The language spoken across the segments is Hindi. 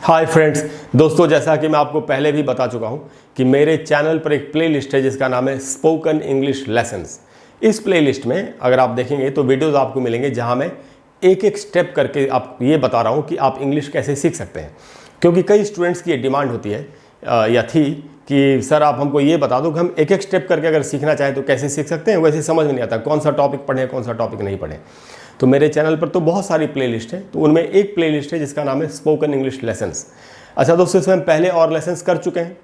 हाय फ्रेंड्स, दोस्तों जैसा कि मैं आपको पहले भी बता चुका हूं कि मेरे चैनल पर एक प्लेलिस्ट है जिसका नाम है स्पोकन इंग्लिश लेसन्स। इस प्लेलिस्ट में अगर आप देखेंगे तो वीडियोस आपको मिलेंगे जहां मैं एक एक स्टेप करके आप ये बता रहा हूं कि आप इंग्लिश कैसे सीख सकते हैं। क्योंकि कई स्टूडेंट्स की ये डिमांड होती है या थी कि सर आप हमको ये बता दो कि हम एक एक स्टेप करके अगर सीखना चाहें तो कैसे सीख सकते हैं। वैसे समझ में नहीं आता कौन सा टॉपिक पढ़ें कौन सा टॉपिक नहीं पढ़ें। तो मेरे चैनल पर तो बहुत सारी प्लेलिस्ट है, तो उनमें एक प्लेलिस्ट है जिसका नाम है स्पोकन इंग्लिश लेसन्स। अच्छा दोस्तों, इसमें हम पहले और लेसन्स कर चुके हैं।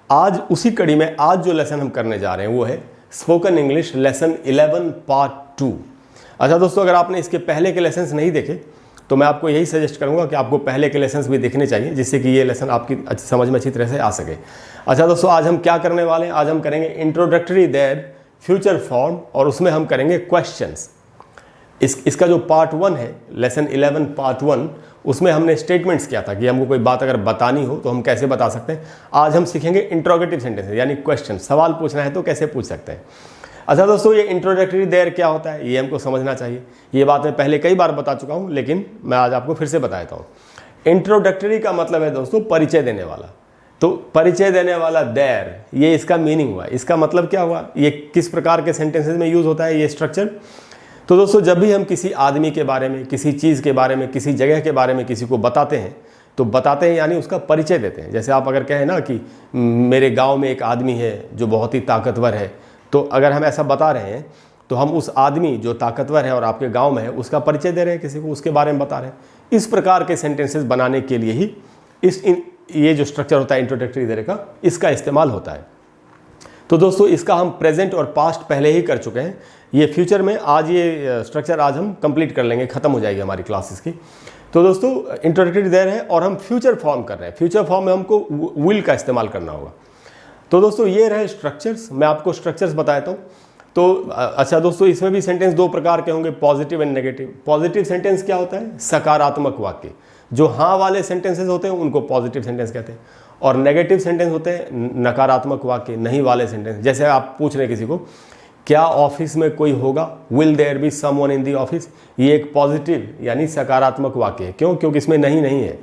आज उसी कड़ी में आज जो लेसन हम करने जा रहे हैं वो है स्पोकन इंग्लिश लेसन 11 पार्ट 2। अच्छा दोस्तों, अगर आपने इसके पहले के लेसन्स नहीं देखे तो मैं आपको यही सजेस्ट करूंगा कि आपको पहले के लेसन्स भी देखने चाहिए, जिससे कि ये लेसन आपकी समझ में अच्छी तरह से आ सके। अच्छा दोस्तों, आज हम क्या करने वाले हैं? आज हम करेंगे इंट्रोडक्टरी देयर फ्यूचर फॉर्म और उसमें हम करेंगे क्वेश्चंस। इसका जो पार्ट 1 है, लेसन 11 पार्ट 1, उसमें हमने स्टेटमेंट्स किया था कि हमको कोई बात अगर बतानी हो तो हम कैसे बता सकते हैं। आज हम सीखेंगे इंट्रोगेटिव सेंटेंसेस, यानी क्वेश्चन, सवाल पूछना है तो कैसे पूछ सकते हैं। अच्छा दोस्तों, ये इंट्रोडक्टरी देयर क्या होता है ये हमको समझना चाहिए। ये बात मैं पहले कई बार बता चुका हूँ, लेकिन मैं आज आपको फिर से बता देता हूँ। इंट्रोडक्टरी का मतलब है दोस्तों परिचय देने वाला। तो परिचय देने वाला देयर, ये इसका मीनिंग हुआ। इसका मतलब क्या हुआ, ये किस प्रकार के सेंटेंसेस में यूज होता है ये स्ट्रक्चर। तो दोस्तों, जब भी हम किसी आदमी के बारे में, किसी चीज़ के बारे में, किसी जगह के बारे में किसी को बताते हैं तो बताते हैं यानी उसका परिचय देते हैं। जैसे आप अगर कहें ना कि मेरे गांव में एक आदमी है जो बहुत ही ताकतवर है, तो अगर हम ऐसा बता रहे हैं तो हम उस आदमी जो ताकतवर है और आपके गांव में है उसका परिचय दे रहे हैं, किसी को उसके बारे में बता रहे हैं। इस प्रकार के सेंटेंसेस बनाने के लिए ही ये जो स्ट्रक्चर होता है इंट्रोडक्टरी देयर का, इसका इस्तेमाल होता है। तो दोस्तों, इसका हम प्रेजेंट और पास्ट पहले ही कर चुके हैं। ये फ्यूचर में आज ये स्ट्रक्चर आज हम कंप्लीट कर लेंगे, ख़त्म हो जाएगी हमारी क्लासेस की। तो दोस्तों, इंट्रोडक्टरी देयर है और हम फ्यूचर फॉर्म कर रहे हैं। फ्यूचर फॉर्म में हमको विल का इस्तेमाल करना होगा। तो दोस्तों, ये रहे स्ट्रक्चर्स। मैं आपको स्ट्रक्चर्स बताता हूँ। तो अच्छा दोस्तों, इसमें भी सेंटेंस दो प्रकार के होंगे, positive and negative. Positive sentence क्या होता है? सकारात्मक वाक्य। जो हाँ वाले सेंटेंसेस होते हैं उनको पॉजिटिव सेंटेंस कहते हैं, और नेगेटिव सेंटेंस होते हैं नकारात्मक वाक्य, नहीं वाले सेंटेंस। जैसे आप पूछ रहे हैं किसी को, क्या ऑफिस में कोई होगा? Will there be someone in the office? ये एक पॉजिटिव यानी सकारात्मक वाक्य है। क्यों? क्योंकि इसमें नहीं है।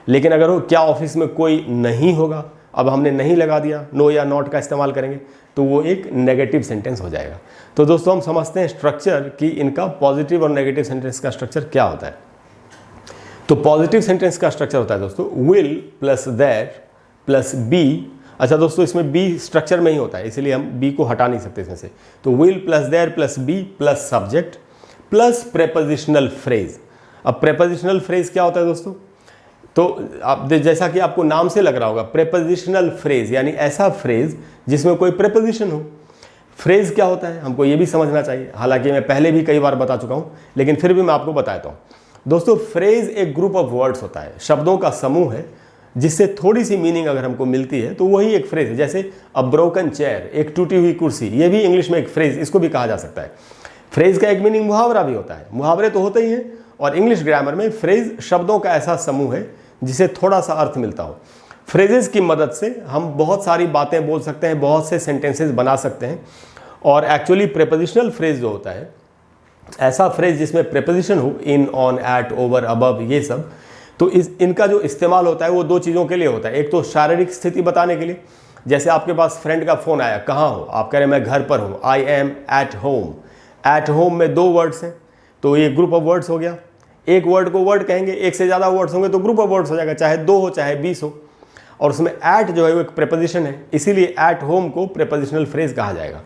लेकिन अगर वो क्या ऑफिस में कोई नहीं होगा, अब हमने नहीं लगा दिया, नो या नॉट का इस्तेमाल करेंगे, तो वो एक नेगेटिव सेंटेंस हो जाएगा। तो दोस्तों, हम समझते हैं स्ट्रक्चर कि इनका पॉजिटिव और नेगेटिव सेंटेंस का स्ट्रक्चर क्या होता है। तो पॉजिटिव सेंटेंस का स्ट्रक्चर होता है दोस्तों will plus that plus be. अच्छा दोस्तों, इसमें बी स्ट्रक्चर में ही होता है, इसलिए हम बी को हटा नहीं सकते इसमें से। तो will plus there plus be plus subject plus prepositional phrase. अब प्रेपोजिशनल फ्रेज क्या होता है दोस्तों? तो आप जैसा कि आपको नाम से लग रहा होगा, प्रेपोजिशनल फ्रेज यानी ऐसा फ्रेज जिसमें कोई प्रेपोजिशन हो। फ्रेज क्या होता है हमको ये भी समझना चाहिए। हालांकि मैं पहले भी कई बार बता चुका हूँ, लेकिन फिर भी मैं आपको बताता हूँ। दोस्तों, फ्रेज एक ग्रुप ऑफ वर्ड्स होता है, शब्दों का समूह है, जिससे थोड़ी सी मीनिंग अगर हमको मिलती है तो वही एक फ्रेज है। जैसे अ ब्रोकन चेयर, एक टूटी हुई कुर्सी, ये भी इंग्लिश में एक फ्रेज, इसको भी कहा जा सकता है। फ्रेज का एक मीनिंग मुहावरा भी होता है, मुहावरे तो होते ही हैं। और इंग्लिश ग्रामर में फ्रेज शब्दों का ऐसा समूह है जिसे थोड़ा सा अर्थ मिलता हो। फ्रेजेस की मदद से हम बहुत सारी बातें बोल सकते हैं, बहुत से सेंटेंसेस बना सकते हैं। और एक्चुअली प्रेपोजिशनल फ्रेज जो होता है, ऐसा फ्रेज जिसमें प्रेपोजिशन हो, इन, ऑन, एट, ओवर, अबव, ये सब, तो इनका जो इस्तेमाल होता है वो दो चीज़ों के लिए होता है। एक तो शारीरिक स्थिति बताने के लिए, जैसे आपके पास फ्रेंड का फ़ोन आया, कहाँ हो? आप कह रहे हैं मैं घर पर हूँ, I am at home. At home में दो वर्ड्स हैं, तो ये ग्रुप ऑफ वर्ड्स हो गया। एक वर्ड को वर्ड कहेंगे, एक से ज़्यादा वर्ड्स होंगे तो ग्रुप ऑफ वर्ड्स हो जाएगा, चाहे 2 हो चाहे 20 हो। और उसमें एट जो है वो एक प्रेपोजिशन है, इसीलिए एट होम को प्रेपोजिशनल फ्रेज कहा जाएगा।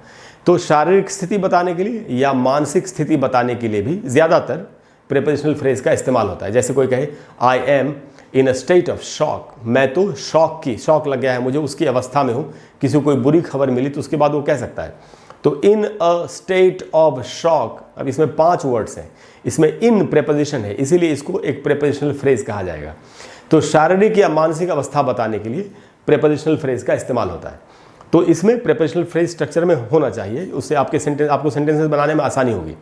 तो शारीरिक स्थिति बताने के लिए या मानसिक स्थिति बताने के लिए भी ज़्यादातर प्रेपोजिशनल फ्रेज का इस्तेमाल होता है। जैसे कोई कहे I am in a state of shock, मैं तो शॉक लग गया है मुझे, उसकी अवस्था में हूँ। किसी को कोई बुरी खबर मिली तो उसके बाद वो कह सकता है। तो इन अ स्टेट ऑफ शॉक, अब इसमें 5 वर्ड्स हैं, इसमें इन प्रेपोजिशन है, इसीलिए इसको एक प्रेपोजिशनल फ्रेज कहा जाएगा। तो शारीरिक या मानसिक अवस्था बताने के लिए प्रेपोजिशनल फ्रेज का इस्तेमाल होता है। तो इसमें प्रेपोजिशनल फ्रेज स्ट्रक्चर में होना चाहिए, उससे आपको सेंटेंसेस बनाने में आसानी होगी।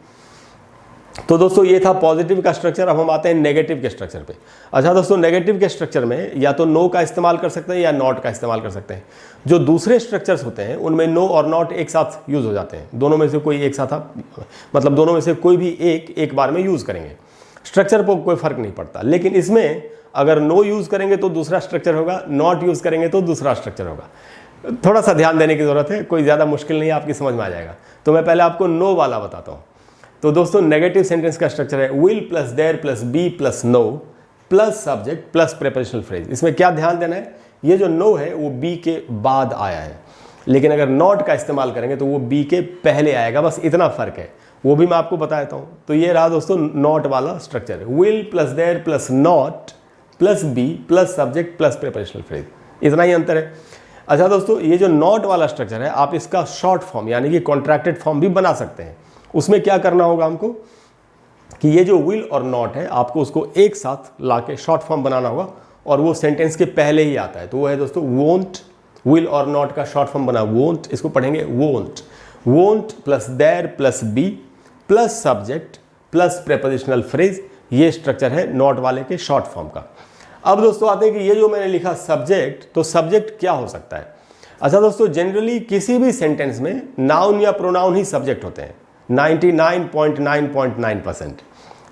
तो दोस्तों, ये था पॉजिटिव का स्ट्रक्चर। अब हम आते हैं नेगेटिव के स्ट्रक्चर पे। अच्छा दोस्तों, नेगेटिव के स्ट्रक्चर में या तो नो का इस्तेमाल कर सकते हैं या नॉट का इस्तेमाल कर सकते हैं। जो दूसरे स्ट्रक्चर्स होते हैं उनमें नो और नॉट एक साथ यूज हो जाते हैं, दोनों में से कोई एक साथ मतलब दोनों में से कोई भी एक बार में यूज करेंगे, स्ट्रक्चर पर कोई फर्क नहीं पड़ता। लेकिन इसमें अगर नो यूज़ करेंगे तो दूसरा स्ट्रक्चर होगा, नॉट यूज़ करेंगे तो दूसरा स्ट्रक्चर होगा। थोड़ा सा ध्यान देने की ज़रूरत है, कोई ज़्यादा मुश्किल नहीं है, आपकी समझ में आ जाएगा। तो मैं पहले आपको नो वाला बताता हूँ। तो दोस्तों नेगेटिव सेंटेंस का स्ट्रक्चर है will plus there plus be plus no plus subject plus prepositional phrase. इसमें क्या ध्यान देना है, ये जो नो है वो बी के बाद आया है, लेकिन अगर नॉट का इस्तेमाल करेंगे तो वो बी के पहले आएगा, बस इतना फ़र्क है, वो भी मैं आपको बता देता हूँ। तो ये रहा दोस्तों नॉट वाला structure, will plus there plus not plus be plus subject plus prepositional phrase, इतना ही अंतर है। अच्छा दोस्तों, ये जो नॉट वाला स्ट्रक्चर है आप इसका शॉर्ट फॉर्म यानी कि कॉन्ट्रैक्टेड फॉर्म भी बना सकते हैं। उसमें क्या करना होगा हमको कि ये जो विल और नॉट है आपको उसको एक साथ लाके शॉर्ट फॉर्म बनाना होगा, और वो सेंटेंस के पहले ही आता है। तो वो है दोस्तों वोंट, विल और नॉट का शॉर्ट फॉर्म बना वोंट, इसको पढ़ेंगे won't. Won't plus there plus be plus subject plus prepositional phrase, ये स्ट्रक्चर है नॉट वाले के शॉर्ट फॉर्म का। अब दोस्तों आते हैं कि ये जो मैंने लिखा सब्जेक्ट, तो सब्जेक्ट क्या हो सकता है। अच्छा दोस्तों, जनरली किसी भी सेंटेंस में नाउन या प्रोनाउन ही सब्जेक्ट होते हैं 99.9%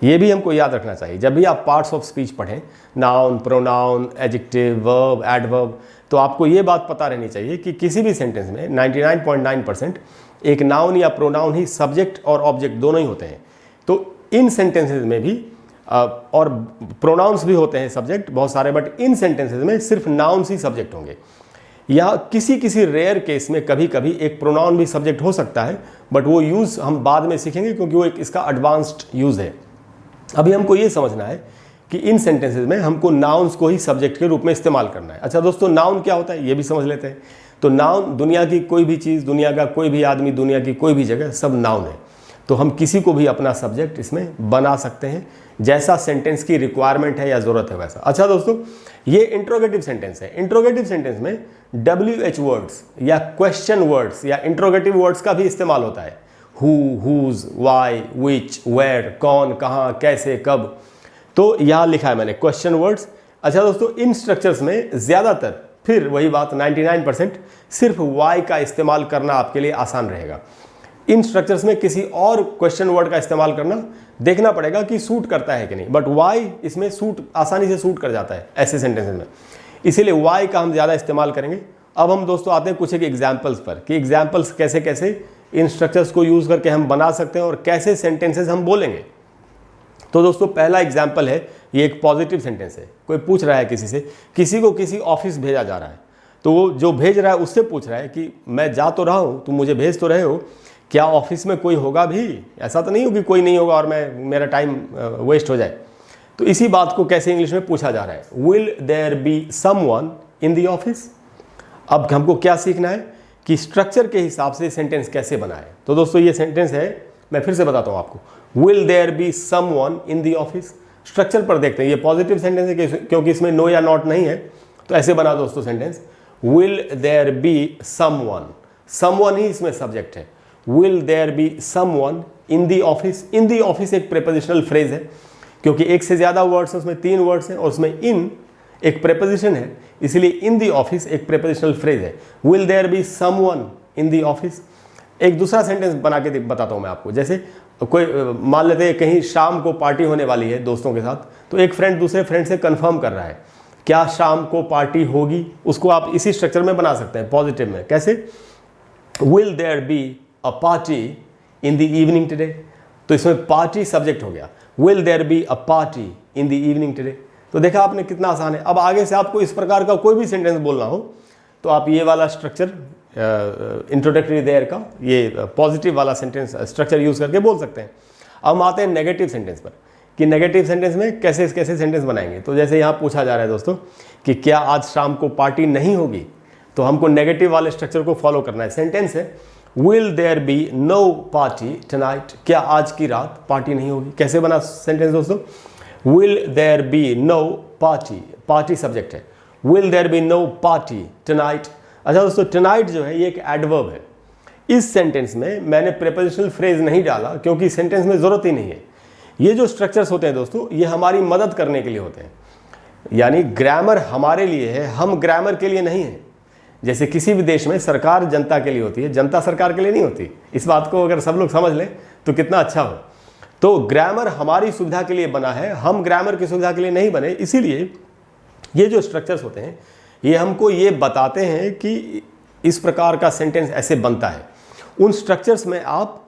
ये भी हमको याद रखना चाहिए। जब भी आप पार्ट्स ऑफ स्पीच पढ़ें, noun, pronoun, adjective, verb, adverb, तो आपको ये बात पता रहनी चाहिए कि किसी भी सेंटेंस में 99.9% एक नाउन या प्रोनाउन ही सब्जेक्ट और ऑब्जेक्ट दोनों ही होते हैं। तो इन सेंटेंसेस में भी और प्रोनाउंस भी होते हैं सब्जेक्ट बहुत सारे, बट इन सेंटेंसेस में सिर्फ नाउन्स ही सब्जेक्ट होंगे। या किसी रेयर केस में कभी कभी एक प्रोनाउन भी सब्जेक्ट हो सकता है, बट वो यूज़ हम बाद में सीखेंगे क्योंकि वो एक इसका एडवांस्ड यूज़ है। अभी हमको ये समझना है कि इन सेंटेंसेस में हमको नाउन्स को ही सब्जेक्ट के रूप में इस्तेमाल करना है। अच्छा दोस्तों, नाउन क्या होता है ये भी समझ लेते हैं। तो नाउन दुनिया की कोई भी चीज़, दुनिया का कोई भी आदमी, दुनिया की कोई भी जगह, सब नाउन है। तो हम किसी को भी अपना सब्जेक्ट इसमें बना सकते हैं, जैसा सेंटेंस की रिक्वायरमेंट है या ज़रूरत है वैसा। अच्छा दोस्तों, ये इंट्रोगेटिव सेंटेंस है। इंट्रोगेटिव सेंटेंस में WH वर्ड्स या क्वेश्चन वर्ड्स या इंट्रोगेटिव वर्ड्स का भी इस्तेमाल होता है। Who, whose, why, which, where, कौन, कहाँ, कैसे, कब। तो यहाँ लिखा है मैंने क्वेश्चन वर्ड्स। अच्छा दोस्तों, इन स्ट्रक्चर्स में ज़्यादातर फिर वही बात 99% सिर्फ वाई का इस्तेमाल करना आपके लिए आसान रहेगा। इन स्ट्रक्चर्स में किसी और क्वेश्चन वर्ड का इस्तेमाल करना देखना पड़ेगा कि सूट करता है कि नहीं, बट वाई इसमें सूट आसानी से सूट कर जाता है ऐसे सेंटेंसेस में, इसीलिए वाई का हम ज़्यादा इस्तेमाल करेंगे। अब हम दोस्तों आते हैं कुछ एक एग्जाम्पल्स पर कि एग्जाम्पल्स कैसे कैसे इन स्ट्रक्चर्स को यूज़ करके हम बना सकते हैं और कैसे सेंटेंसेस हम बोलेंगे। तो दोस्तों पहला एग्जाम्पल है, ये एक पॉजिटिव सेंटेंस है। कोई पूछ रहा है किसी से, किसी को किसी ऑफिस भेजा जा रहा है, तो वो जो भेज रहा है उससे पूछ रहा है कि मैं जा तो रहा हूँ, तुम मुझे भेज तो रहे हो, क्या ऑफिस में कोई होगा भी? ऐसा तो नहीं हो कि कोई नहीं होगा और मेरा टाइम वेस्ट हो जाए। तो इसी बात को कैसे इंग्लिश में पूछा जा रहा है, will there be someone in the office. अब हमको क्या सीखना है कि स्ट्रक्चर के हिसाब से सेंटेंस कैसे बनाए। तो दोस्तों ये सेंटेंस है, मैं फिर से बताता हूँ आपको, will there be someone in the office. Structure पर देखते हैं, ये पॉजिटिव सेंटेंस है क्योंकि इसमें नो या नॉट नहीं है, तो ऐसे बना दोस्तों sentence, will there be someone, someone ही इसमें सब्जेक्ट है। Will there be someone in the office. In the office एक प्रेपोजिशनल फ्रेज है क्योंकि एक से ज़्यादा वर्ड्स हैं, उसमें 3 वर्ड्स हैं और उसमें इन एक प्रेपोजिशन है, इसलिए इन द ऑफिस एक प्रेपोजिशनल फ्रेज है। Will there be someone in the office. एक दूसरा सेंटेंस बना के बताता हूँ मैं आपको, जैसे कोई मान लेते हैं कहीं शाम को पार्टी होने वाली है दोस्तों के साथ, तो एक फ्रेंड दूसरे फ्रेंड से कंफर्म कर रहा है क्या शाम को पार्टी होगी। उसको आप इसी स्ट्रक्चर में बना सकते हैं पॉजिटिव में, कैसे, will there be a party in the evening today. तो इसमें पार्टी सब्जेक्ट हो गया, will there be a party in the evening today. तो देखा आपने कितना आसान है। अब आगे से आपको इस प्रकार का कोई भी सेंटेंस बोलना हो तो आप ये वाला स्ट्रक्चर इंट्रोडक्टरी देयर का ये पॉजिटिव वाला सेंटेंस स्ट्रक्चर यूज़ करके बोल सकते हैं। अब हम आते हैं नेगेटिव सेंटेंस पर कि नेगेटिव सेंटेंस में कैसे कैसे सेंटेंस बनाएंगे। तो जैसे यहाँ पूछा जा रहा है दोस्तों कि क्या आज शाम को पार्टी नहीं होगी, तो हमको नेगेटिव वाले स्ट्रक्चर को फॉलो करना है। सेंटेंस है, will there be no party tonight. क्या आज की रात पार्टी नहीं होगी। कैसे बना सेंटेंस दोस्तों, will there be no party, party subject है, will there be no party tonight. अच्छा दोस्तों, टनाइट जो है ये एक एडवर्ब है। इस सेंटेंस में मैंने प्रेपोजिशनल फ्रेज नहीं डाला क्योंकि सेंटेंस में ज़रूरत ही नहीं है। ये जो स्ट्रक्चर्स होते हैं दोस्तों, ये हमारी मदद करने के लिए होते हैं, यानी ग्रामर हमारे लिए है, हम ग्रामर के लिए नहीं है। जैसे किसी भी देश में सरकार जनता के लिए होती है, जनता सरकार के लिए नहीं होती। इस बात को अगर सब लोग समझ लें तो कितना अच्छा हो। तो ग्रामर हमारी सुविधा के लिए बना है, हम ग्रामर की सुविधा के लिए नहीं बने। इसीलिए ये जो स्ट्रक्चरस होते हैं ये हमको ये बताते हैं कि इस प्रकार का सेंटेंस ऐसे बनता है। उन स्ट्रक्चर्स में आप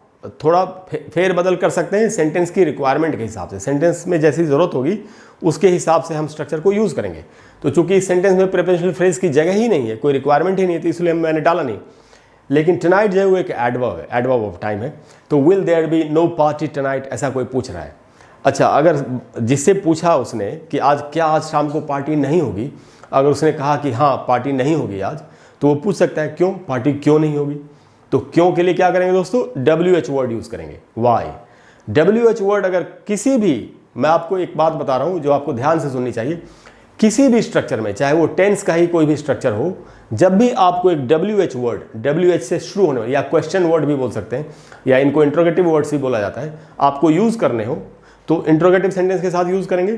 थोड़ा फेर बदल कर सकते हैं सेंटेंस की रिक्वायरमेंट के हिसाब से। सेंटेंस में जैसी ज़रूरत होगी उसके हिसाब से हम स्ट्रक्चर को यूज़ करेंगे। तो चूंकि इस सेंटेंस में प्रीपोजिशनल फ्रेज की जगह ही नहीं है, कोई रिक्वायरमेंट ही नहीं थी, इसलिए मैंने डाला नहीं। लेकिन टनाइट जो है वो एक एडवर्ब है, एडवर्ब ऑफ टाइम है। तो will there be no party tonight, ऐसा कोई पूछ रहा है। अच्छा, अगर जिससे पूछा उसने कि आज शाम को पार्टी नहीं होगी, अगर उसने कहा कि हाँ पार्टी नहीं होगी आज, तो वो पूछ सकता है क्यों, पार्टी क्यों नहीं होगी। तो क्यों के लिए क्या करेंगे दोस्तों, WH वर्ड यूज़ करेंगे, वाई। WH वर्ड अगर किसी भी, मैं आपको एक बात बता रहा हूँ जो आपको ध्यान से सुननी चाहिए, किसी भी स्ट्रक्चर में, चाहे वो टेंस का ही कोई भी स्ट्रक्चर हो, जब भी आपको एक WH वर्ड, WH से शुरू होने वाले, या क्वेश्चन वर्ड भी बोल सकते हैं, या इनको इंट्रोगेटिव वर्ड्स भी बोला जाता है, आपको यूज़ करने हो तो इंट्रोगेटिव सेंटेंस के साथ यूज़ करेंगे।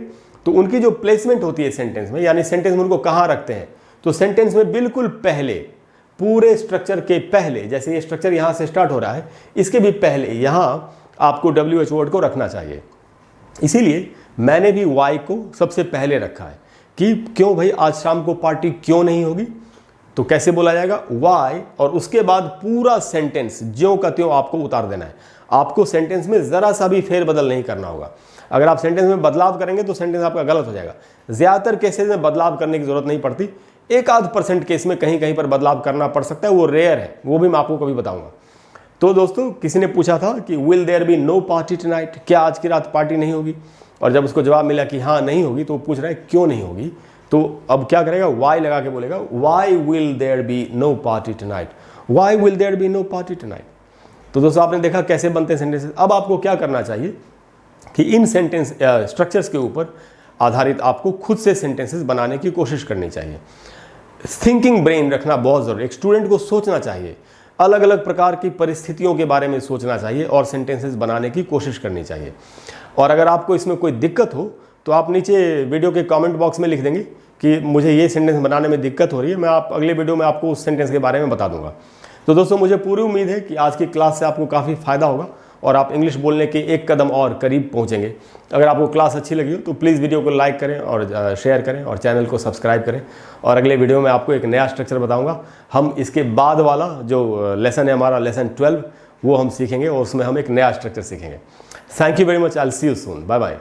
तो उनकी जो प्लेसमेंट होती है सेंटेंस में, यानी सेंटेंस में उनको कहाँ रखते हैं, तो सेंटेंस में बिल्कुल पहले, पूरे स्ट्रक्चर के पहले, जैसे ये स्ट्रक्चर यहाँ से स्टार्ट हो रहा है, इसके भी पहले यहाँ आपको WH वर्ड को रखना चाहिए। इसीलिए मैंने भी वाई को सबसे पहले रखा है कि क्यों भाई आज शाम को पार्टी क्यों नहीं होगी। तो कैसे बोला जाएगा, वाई, और उसके बाद पूरा सेंटेंस ज्यों का त्यों आपको उतार देना है। आपको सेंटेंस में ज़रा सा भी फेरबदल नहीं करना होगा। अगर आप सेंटेंस में बदलाव करेंगे तो सेंटेंस आपका गलत हो जाएगा। ज़्यादातर केसेस में बदलाव करने की ज़रूरत नहीं पड़ती, 1-8% केस में कहीं कहीं पर बदलाव करना पड़ सकता है, वो रेयर है, वो भी मैं आपको कभी बताऊंगा। तो दोस्तों, किसी ने पूछा था कि will there be no party tonight, क्या आज की रात पार्टी नहीं होगी, और जब उसको जवाब मिला कि हाँ नहीं होगी, तो वो पूछ रहा है क्यों नहीं होगी। तो अब क्या करेगा, वाई लगा के बोलेगा, why will there be no party tonight, why will there be no party tonight. तो दोस्तों, आपने देखा कैसे बनते हैं सेंटेंसेस। अब आपको क्या करना चाहिए कि इन सेंटेंस स्ट्रक्चर्स के ऊपर आधारित आपको खुद से सेंटेंसेस बनाने की कोशिश करनी चाहिए। थिंकिंग ब्रेन रखना बहुत ज़रूरी है। एक स्टूडेंट को सोचना चाहिए, अलग अलग प्रकार की परिस्थितियों के बारे में सोचना चाहिए और सेंटेंसेस बनाने की कोशिश करनी चाहिए। और अगर आपको इसमें कोई दिक्कत हो तो आप नीचे वीडियो के कमेंट बॉक्स में लिख देंगे कि मुझे ये सेंटेंस बनाने में दिक्कत हो रही है, मैं अगले वीडियो में आपको उस सेंटेंस के बारे में बता दूंगा। तो दोस्तों, मुझे पूरी उम्मीद है कि आज की क्लास से आपको काफ़ी फ़ायदा होगा और आप इंग्लिश बोलने के एक कदम और करीब पहुंचेंगे। अगर आपको क्लास अच्छी लगी हो तो प्लीज़ वीडियो को लाइक करें और शेयर करें और चैनल को सब्सक्राइब करें। और अगले वीडियो में आपको एक नया स्ट्रक्चर बताऊंगा। हम इसके बाद वाला जो लेसन है हमारा, लेसन 12, वो हम सीखेंगे और उसमें हम एक नया स्ट्रक्चर सीखेंगे। Thank you very much, I will see you soon, bye bye.